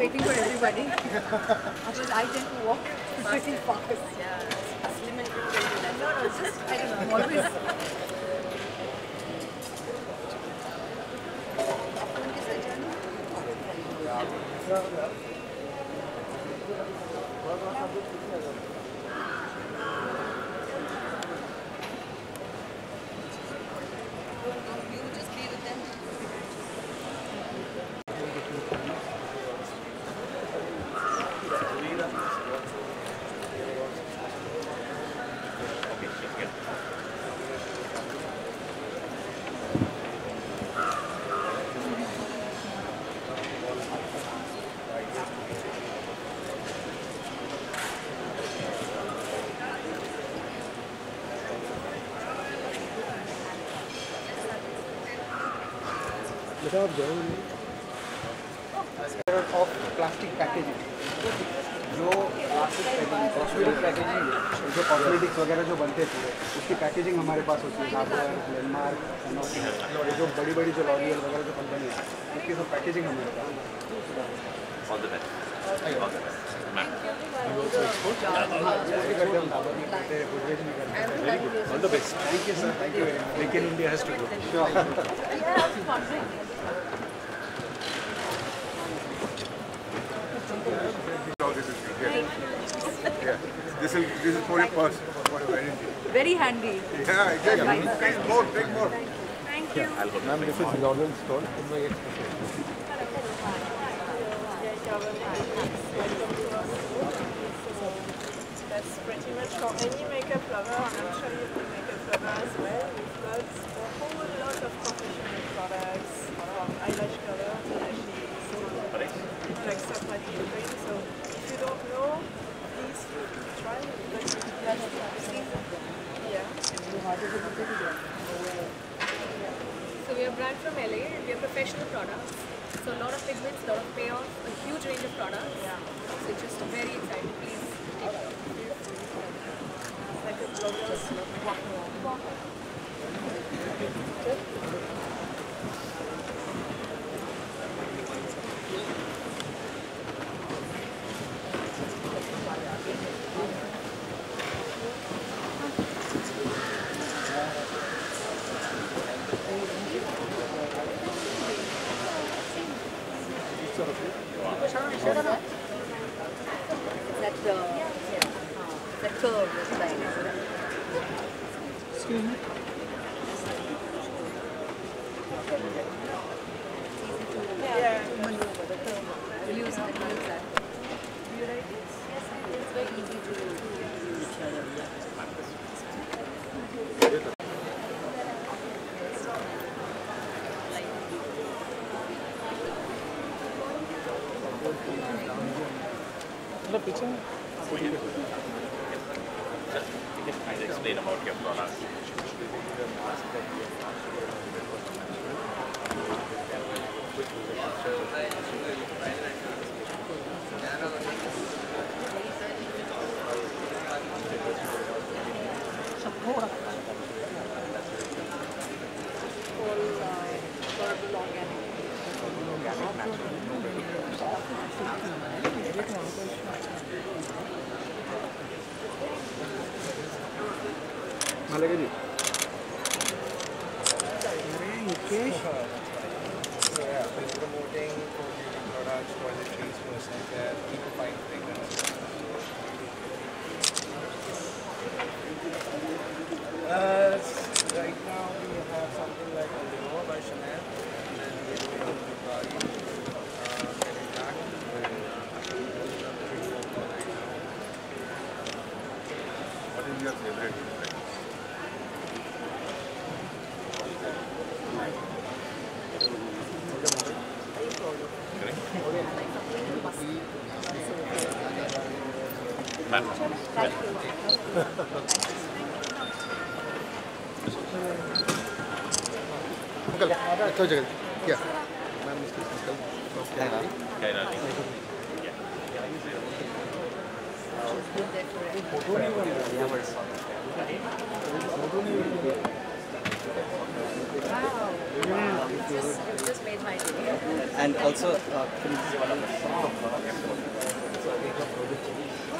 waiting for everybody. Because I tend to walk pretty fast. Yeah, slim and trim can do that. No, it's just, I don't know, I'm always... of plastic packaging. जो plastic packaging, cosmetic packaging, जो cosmetics वगैरह जो बनते थे उसकी packaging हमारे पास होती है। लैंडमार्क, जो बड़ी बड़ी जो लॉरियल वगैरह जो कंपनी है उसकी सब पैकेजिंग हमारे पास है। All the best. All the best. All the best. Thank you, sir. Thank you very much. Make in India has to go. Sure. This is for your purse, for your identity. Very handy. Yeah, exactly. Take more, take more. Thank you. I'll go. Ma'am, this is Northern Store. That's pretty much for any makeup lover, and I'm sure you can makeup lover as well. We've got a whole lot of professional products from eyelash color to lashes, like stuff like cream. So if you don't know, please try it. But yeah. So we are a brand from LA. We are professional products. So a lot of pigments, a lot of payoff, a huge range of products. Yeah. So it's just very exciting. Please take it. It's like a glorious walk. The curve is like... Excuse me. Yeah. maneuver, the curve. We'll use that. You like it? Yes, it's very easy to use each other. The picture? Just kind of explain about your product. Malaika ji. So yeah, we're promoting products, toiletries, personal care, eco-fine fragrance. Right now we have something like Univers by Chanel, and then we're doing Bugatti, getting back, What is your favorite? Uncle, अच्छा जगह क्या? Ma'am इसकी uncle Wow. It just made my day. And also,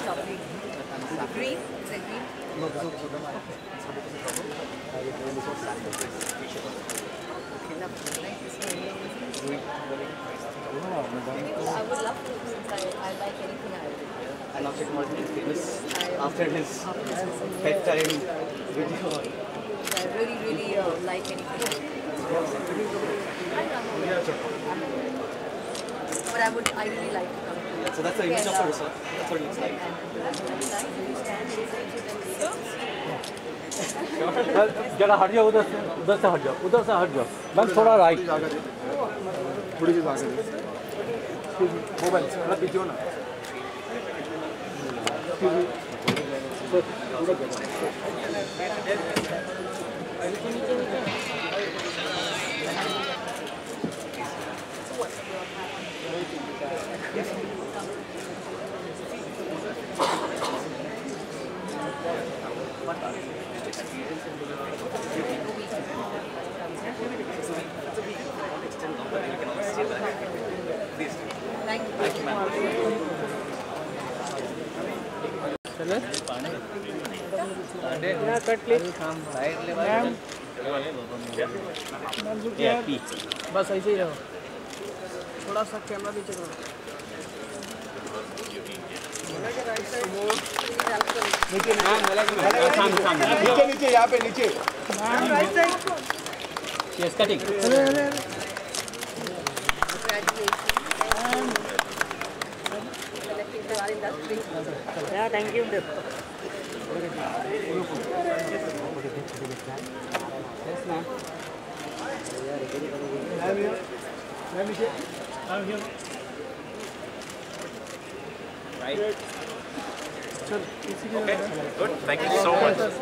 Lovely. Green? Is it green? no, this is I would love to since I like anything I do. and Akshay Kumar is famous after his bedtime video. I really like anything I do. But I really like to come to So that's the image of the resort. That's what it looks like. जरा हट जाओ उधर से हट जाओ ma'am थोड़ा right थोड़ी सी आगे मोबाइल थोड़ा पीछे हो ना बस ऐसे ही रहो थोड़ा सा कैमरा नीचे करो नीचे नीचे यहाँ पे नीचे yes cutting Yeah, thank you. Yes, ma'am. I'm here. I'm here. Right. Okay, good. Thank you so much. Side.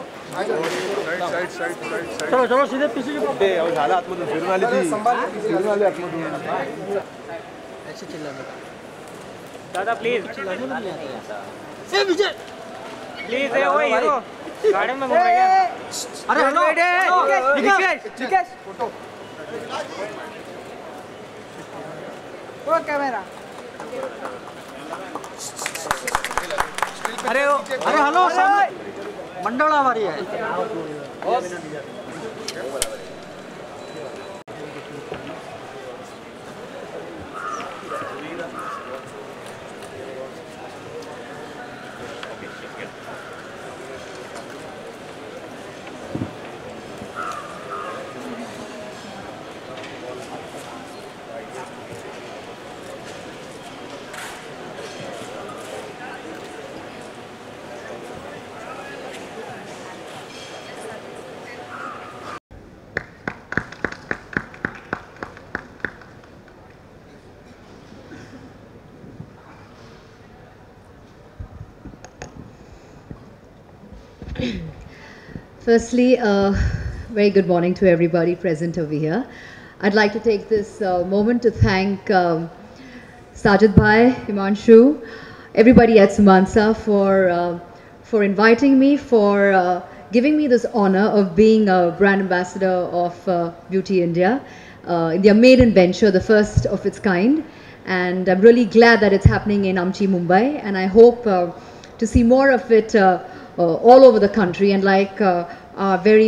चलो चलो सीधे पीछे की ते झाला आतमधून फिरून आली ती फिरून आली आतमधून ऐसे चिल्ला दादा प्लीज पीछे प्लीज है वो हीरो गाड़ी में घूम रही है अरे हेलो निकेश फोटो वो कैमरा अरे हेलो सामने मंडला वाली है Firstly, very good morning to everybody present over here. I'd like to take this moment to thank Sajid Bhai, Himanshu, everybody at Sumansa for inviting me, for giving me this honor of being a brand ambassador of Beauty India, in their maiden venture, the first of its kind. And I'm really glad that it's happening in Amchi, Mumbai, and I hope to see more of it all over the country. And like our very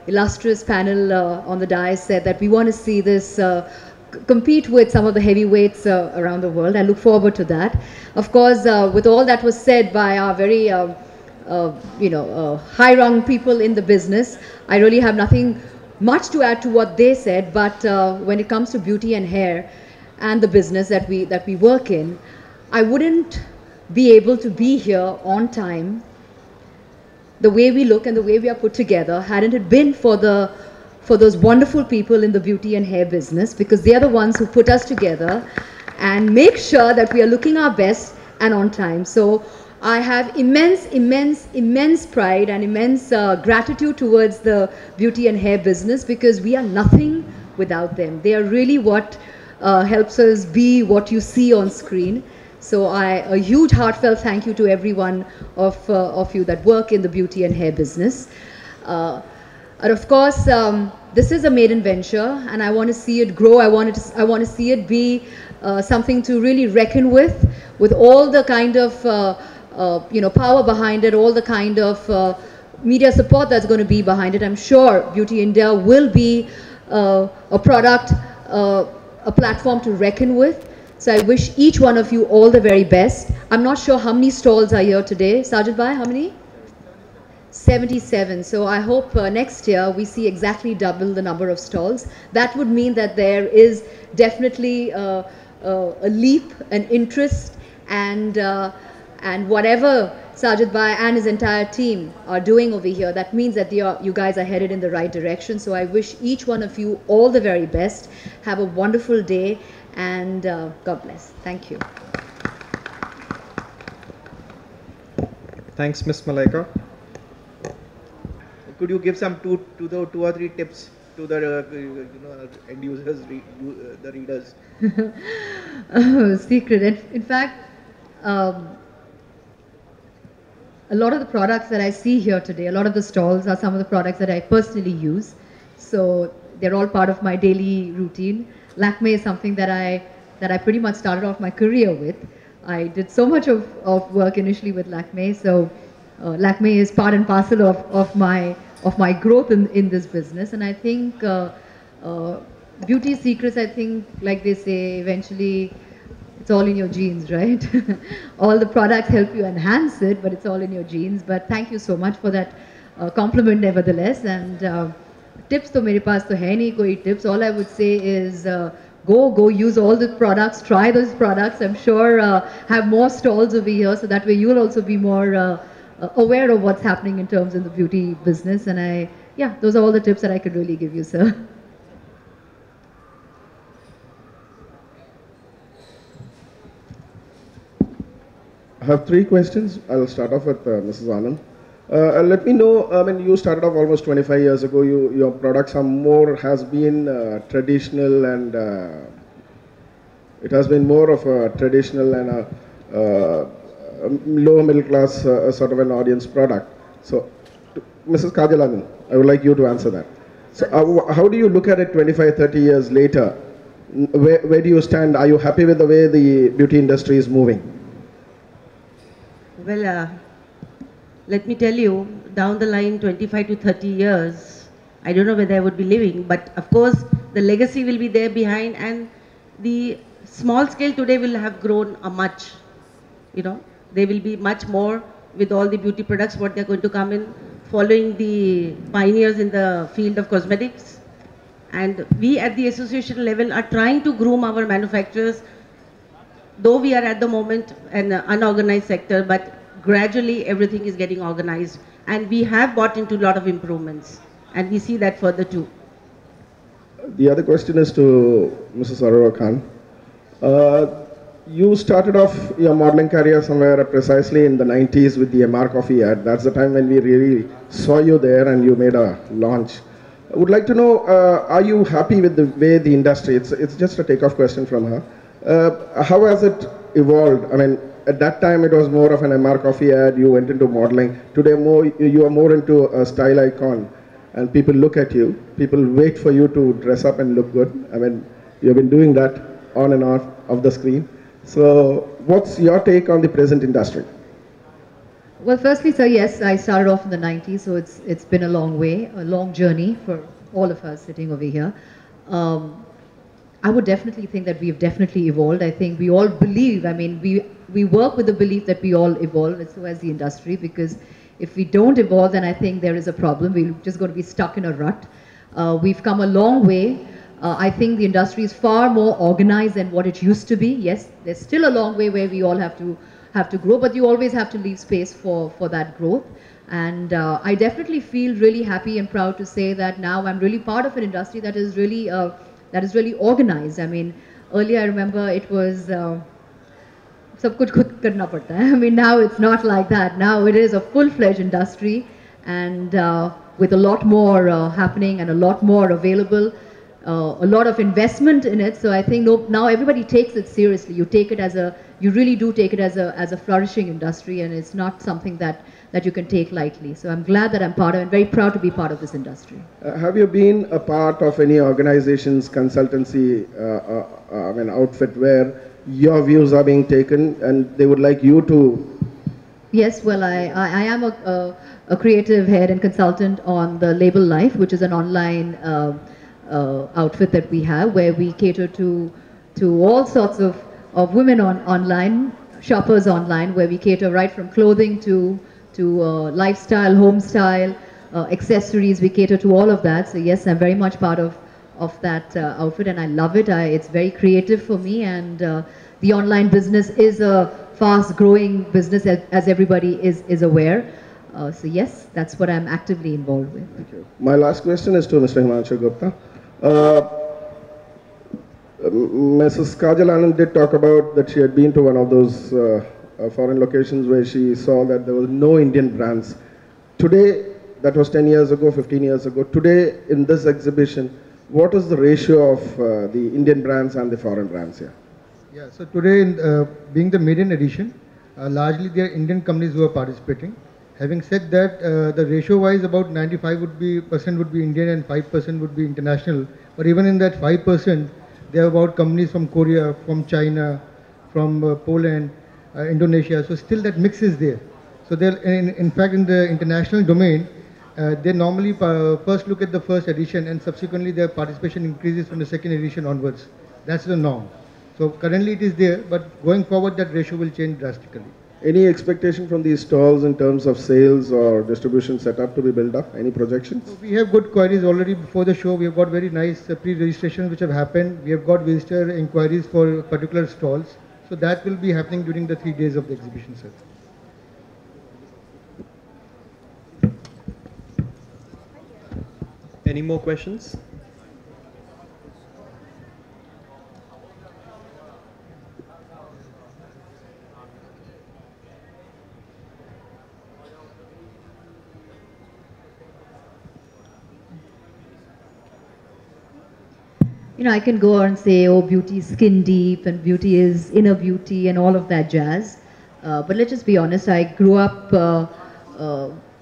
illustrious panel on the dais said, that we want to see this compete with some of the heavyweights around the world. I look forward to that. Of course, with all that was said by our very high-rung people in the business, I really have nothing much to add to what they said. But when it comes to beauty and hair and the business that we work in, I wouldn't be able to be here on time, the way we look and the way we are put together, hadn't it been for those wonderful people in the beauty and hair business, because they are the ones who put us together and make sure that we are looking our best and on time. So I have immense pride and immense gratitude towards the beauty and hair business, because we are nothing without them. They are really what helps us be what you see on screen. So a huge heartfelt thank you to every one of you that work in the beauty and hair business. And of course, this is a maiden venture, and I want to see it grow. I want to see it be something to really reckon with all the kind of power behind it, all the kind of media support that's going to be behind it. I'm sure Beauty India will be a product, a platform to reckon with. So I wish each one of you all the very best. I'm not sure how many stalls are here today. Sajid Bhai, how many? 77. So I hope next year we see exactly double the number of stalls. That would mean that there is definitely a leap, an interest, and whatever Sajid Bhai and his entire team are doing over here, that means that you guys are headed in the right direction. So I wish each one of you all the very best. Have a wonderful day, and God bless. Thank you. Thanks, Miss Malaika. Could you give some two or three tips to the end users, the readers? Secret. In fact, a lot of the products that I see here today, a lot of the stalls are some of the products that I personally use. So they're all part of my daily routine. Lakme is something that I pretty much started off my career with. I did so much of work initially with Lakme, so Lakme is part and parcel of my growth in this business. And I think beauty secrets, I think, like they say, eventually it's all in your genes, right? All the products help you enhance it, but it's all in your genes. But thank you so much for that compliment nevertheless. And tips to mere paas to hai nahi koi tips. All I would say is go use all the products, try those products. I'm sure have more stalls over here, so that way you'll also be more aware of what's happening in terms of the beauty business. And those are all the tips that I could really give you, sir. I have three questions. I'll start off with Mrs. Anand. Let me know, you started off almost 25 years ago. Your products has been traditional, and it has been more of a traditional and a lower middle class sort of an audience product. So, Mrs. Kajal Anand, I would like you to answer that. So, how do you look at it 25, 30 years later? Where do you stand? Are you happy with the way the beauty industry is moving? Well, let me tell you, down the line 25 to 30 years, I don't know whether I would be living, but of course the legacy will be there behind, and the small scale today will have grown a much, they will be much more with all the beauty products, what they're going to come in, following the pioneers in the field of cosmetics. And we at the association level are trying to groom our manufacturers, though we are at the moment an unorganized sector, but gradually everything is getting organized, and we have bought into a lot of improvements, and we see that further too. The other question is to Mrs. Arora Khan. You started off your modeling career somewhere precisely in the 90s with the MR Coffee ad. That's the time when we really saw you there and you made a launch. I would like to know, are you happy with the way the industry, it's just a takeoff question from her. How has it evolved? At that time it was more of an MR Coffee ad, you went into modeling. Today you are more into a style icon, and people look at you, people wait for you to dress up and look good. You've been doing that on and off of the screen. So what's your take on the present industry? Well, firstly, sir, yes, I started off in the 90s, so it's been a long way, a long journey for all of us sitting over here. I would definitely think that we've definitely evolved. I think we all believe, we work with the belief that we all evolve, and so has the industry, because if we don't evolve, then I think there is a problem. We're just going to be stuck in a rut. We've come a long way. I think the industry is far more organized than what it used to be. Yes, there's still a long way where we all have to grow, but you always have to leave space for that growth. And I definitely feel really happy and proud to say that now I'm really part of an industry that is really organized. Earlier I remember it was sab kuch khud karna padta hai. Now it's not like that. Now it is a full-fledged industry, and with a lot more happening and a lot more available. A lot of investment in it, so I think now everybody takes it seriously. You really do take it as a flourishing industry, and it's not something that that you can take lightly. So I'm glad that I'm part of and very proud to be part of this industry. Have you been a part of any organization's consultancy, outfit where your views are being taken and they would like you to? Yes, well, I am a creative head and consultant on the Label Life, which is an online outfit that we have where we cater to all sorts of women online, shoppers online, where we cater right from clothing to lifestyle, home style, accessories. We cater to all of that. So yes, I'm very much part of that outfit, and I love it. It's very creative for me, and the online business is a fast-growing business, as everybody is aware. So yes, that's what I'm actively involved with. Thank you. My last question is to Mr. Himanshu Gupta. Mrs. Kajal Anand did talk about that she had been to one of those foreign locations where she saw that there was no Indian brands. Today, that was 10 years ago, 15 years ago. Today, in this exhibition, what is the ratio of the Indian brands and the foreign brands here? Yeah, so today, being the maiden edition, largely there are Indian companies who are participating. Having said that, the ratio-wise about 95% would be Indian and 5% would be international. But even in that 5%, there are about companies from Korea, from China, from Poland, Indonesia. So still that mix is there. So there, in fact, in the international domain, they normally first look at the first edition and subsequently their participation increases from the second edition onwards. That's the norm. So currently it is there, but going forward that ratio will change drastically. Any expectation from these stalls in terms of sales or distribution setup to be built up? Any projections? So we have good queries already before the show. We have got very nice pre-registrations which have happened. We have got visitor inquiries for particular stalls. So that will be happening during the 3 days of the exhibition, sir. Any more questions? You know, I can go on and say, oh, beauty is skin deep and beauty is inner beauty and all of that jazz. But let's just be honest, I grew up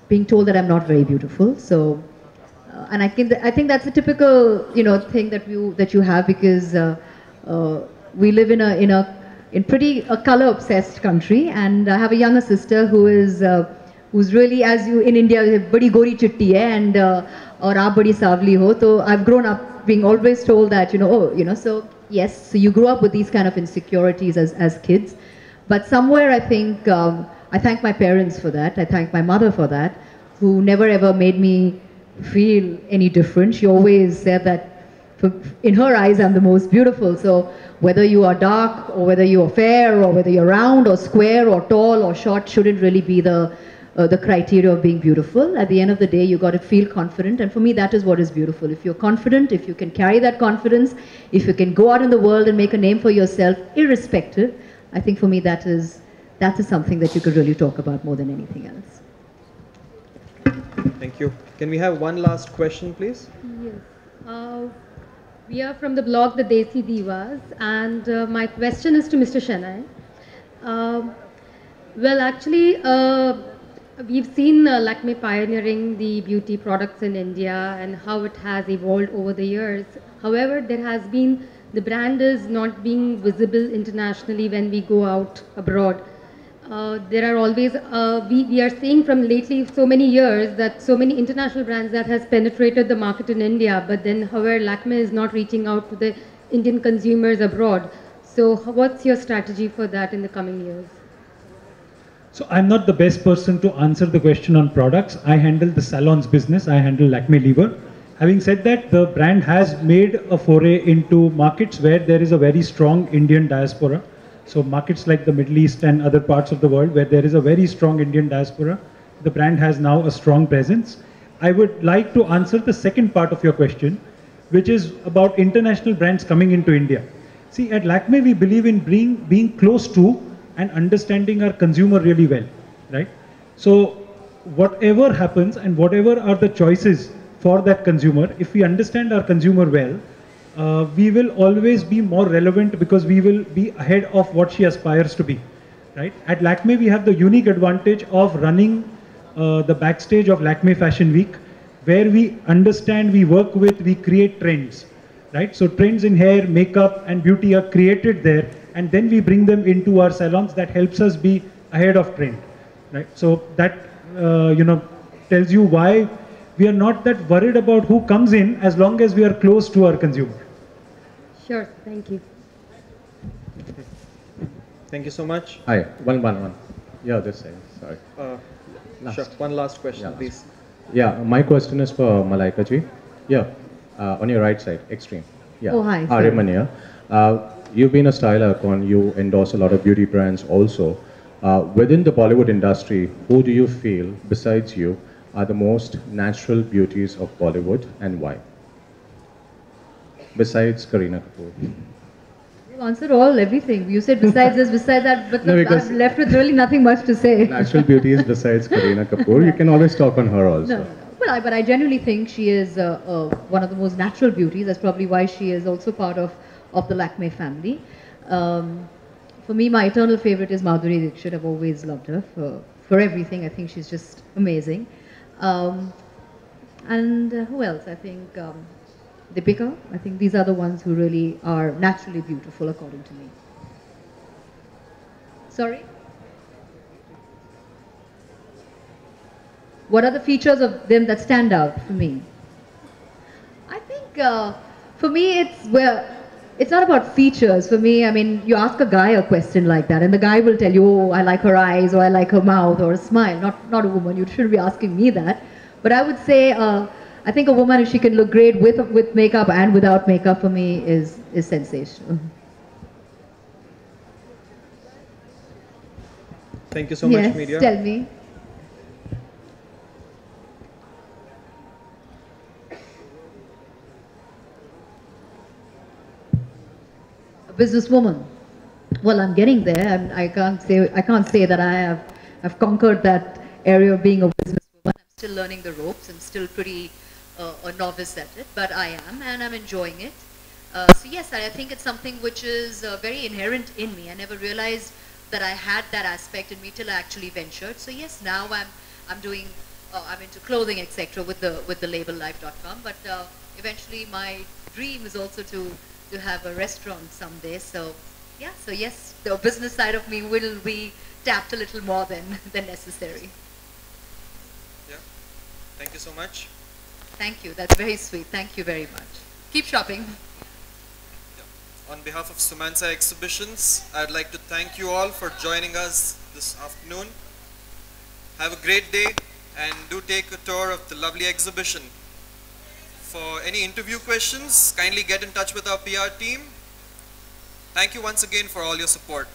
being told that I'm not very beautiful. So, and I think that's a typical, thing that you have, because we live in pretty a color obsessed country, and I have a younger sister who's really, as you in India, badi gori chitti hai, and or aap badi savli ho. So I've grown up being always told that, so yes, so you grew up with these kind of insecurities as kids. But somewhere I think, I thank my parents for that. I thank my mother for that, who never ever made me feel any different. She always said that in her eyes I'm the most beautiful. So whether you are dark or whether you are fair or whether you're round or square or tall or short shouldn't really be the criteria of being beautiful. At the end of the day, you got to feel confident, and for me that is what is beautiful. If you're confident, if you can carry that confidence, if you can go out in the world and make a name for yourself irrespective, I think for me that is something that you could really talk about more than anything else. Thank you. Can we have one last question, please? Yes. We are from the blog The Desi Divas, and my question is to Mr. Shenoy. Well, actually, we've seen Lakme pioneering the beauty products in India and how it has evolved over the years. However, there has been, the brand is not being visible internationally when we go out abroad. There are always, we are seeing from lately so many years that so many international brands that has penetrated the market in India, but then however Lakme is not reaching out to the Indian consumers abroad. So what's your strategy for that in the coming years? So I'm not the best person to answer the question on products. I handle the salons business. I handle Lakme Lever. Having said that, the brand has made a foray into markets where there is a very strong Indian diaspora. So markets like the Middle East and other parts of the world where there is a very strong Indian diaspora, the brand has now a strong presence. I would like to answer the second part of your question, which is about international brands coming into India. See, at Lakme we believe in being close to and understanding our consumer really well, right? So whatever happens and whatever are the choices for that consumer, if we understand our consumer well, we will always be more relevant because we will be ahead of what she aspires to be, right? At Lakme we have the unique advantage of running the backstage of Lakme Fashion Week, where we understand, we work with, we create trends, right? So trends in hair, makeup and beauty are created there, and then we bring them into our salons. That helps us be ahead of trend, right? So that, tells you why we are not that worried about who comes in as long as we are close to our consumer. Sure, thank you. Thank you so much. Hi, one. Yeah, this side, sorry. Sure, one last question, please. Yeah, my question is for Malaika ji. Yeah, on your right side, extreme. Yeah. Oh, hi. Aryaman here. You've been a style icon, you endorse a lot of beauty brands also. Within the Bollywood industry, who do you feel, besides you, are the most natural beauties of Bollywood and why? Besides Kareena Kapoor. You answered everything. You said besides this, besides that, but No, I'm left with really nothing much to say. Natural beauties besides Kareena Kapoor, you can always talk on her also. No. But I genuinely think she is one of the most natural beauties. That's probably why she is also part of the Lakme family. For me, my eternal favorite is Madhuri Dixit. I've always loved her for everything. I think she's just amazing. And who else? I think Deepika. I think these are the ones who really are naturally beautiful, according to me. Sorry? What are the features of them that stand out for me? I think for me it's not about features. For me, I mean, you ask a guy a question like that and the guy will tell you, oh, I like her eyes or I like her mouth or a smile. Not a woman. You shouldn't be asking me that. But I would say I think a woman, if she can look great with makeup and without makeup, for me is sensational. Thank you so much, Media. Yes, tell me. Businesswoman. Well, I'm getting there, and I can't say that I've conquered that area of being a businesswoman. I'm still learning the ropes. I'm still pretty a novice at it, but I am, and I'm enjoying it. So yes, I think it's something which is very inherent in me. I never realized that I had that aspect in me till I actually ventured. So yes, now I'm doing I'm into clothing, etc. with the label life.com. But eventually, my dream is also to have a restaurant someday. So yeah, so yes, the business side of me will be tapped a little more than necessary. Yeah, thank you so much. Thank you, that's very sweet. Thank you very much. Keep shopping. On behalf of Sumansa Exhibitions, I'd like to thank you all for joining us this afternoon. Have a great day and do take a tour of the lovely exhibition. For any interview questions, kindly get in touch with our PR team. Thank you once again for all your support.